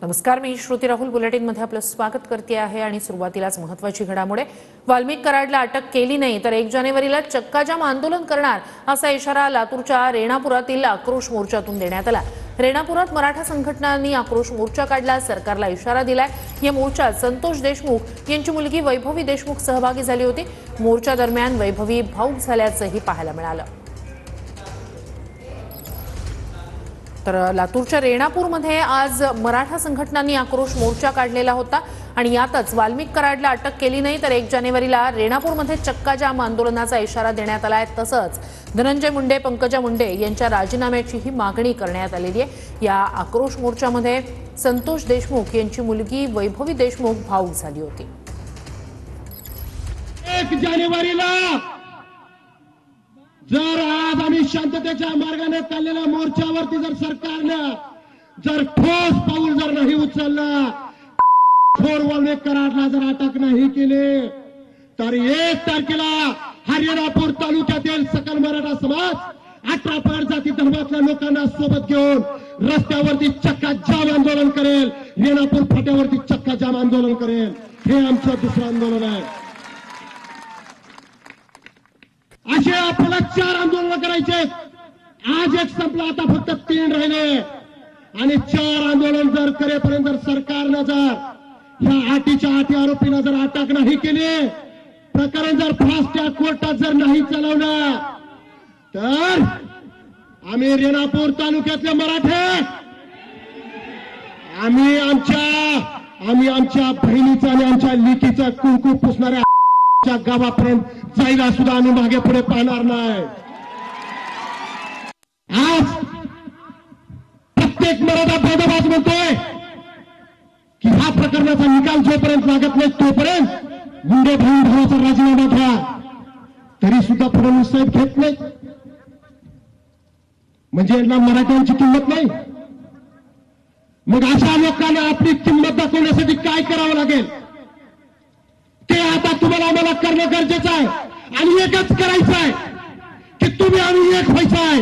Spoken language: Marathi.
नमस्कार, मी श्रुती राहुल बुलेटिन मध्ये आपलं स्वागत करते आहे आणि सुरुवातीलाच महत्त्वाची घडामोड. वाल्मिक कराडला अटक केली नाही तर 1 जानेवारीला चक्काजाम आंदोलन करणार असा इशारा लातूरच्या रेणापुरातील आक्रोश मोर्चातून देण्यात आला. रेणापुरात मराठा संघटनांनी आक्रोश मोर्चा काढला, सरकारला इशारा दिलाय. या मोर्चात संतोष देशमुख यांची मुलगी वैभवी देशमुख सहभागी झाली होती. मोर्चा दरम्यान वैभवी भाऊक झाल्याचंही पाहायला मिळालं. तर लातूरच्या रेणापूरमध्ये आज मराठा संघटनांनी आक्रोश मोर्चा काढलेला होता आणि यातच वाल्मिक कराडला अटक केली नाही तर 1 जानेवारीला रेणापूरमध्ये चक्काजाम आंदोलनाचा इशारा देण्यात आलाय. तसंच धनंजय मुंडे, पंकजा मुंडे यांच्या राजीनाम्याचीही मागणी करण्यात आलेली आहे. या आक्रोश मोर्चामध्ये संतोष देशमुख यांची मुलगी वैभवी देशमुख भाऊक झाली होती. 1 जानेवारीला जर आज आम्ही शांततेच्या मार्गाने चाललेल्या मोर्चावरती जर सरकारनं जर ठोस पाऊल जर नाही उचलला, वाल्मिक कराडला जर अटक नाही केली तर 1 तारखेला हरियाणापूर तालुक्यातील सकल मराठा समाज 18 पार जाती धर्मातल्या लोकांना सोबत घेऊन रस्त्यावरती चक्काजाम आंदोलन करेल, रेणापूर फाट्यावरती चक्काजाम आंदोलन करेल. हे आमचं दुसरं आंदोलन आहे. असे आपल्याला 4 आंदोलन करायचे. आज एक संपला, आता फक्त 3 राहिले आणि 4 आंदोलन जर करेपर्यंत जर सरकारनं जर ह्या अटीच्या अटी आरोपीला जर अटक नाही केली, प्रकरण जर फास्ट ट्रॅक कोर्टात जर नाही चालवलं तर आम्ही रेणापूर तालुक्यातले मराठे आम्ही आमच्या बहिणीचं आणि आमच्या लेकीचं कुंकू पुसणाऱ्या गावापर्यंत जायला सुद्धा आम्ही मागे पुढे पाहणार नाही. आज प्रत्येक मराठा बांधवाच म्हणतोय की ह्या प्रकरणाचा निकाल जोपर्यंत लागत नाही तोपर्यंत मुंडे बहीण भावाचा राजीनामा घ्या. तरी सुद्धा फडणवीस साहेब घेत नाही. म्हणजे यांना मराठ्यांची किंमत नाही. मग अशा लोकांना आपली किंमत दाखवण्यासाठी काय करावं लागेल ते आता तुम्हाला आम्हाला करणं गरजेचं आहे आणि एकच करायचं आहे की तुम्ही आम्ही एक व्हायचं आहे.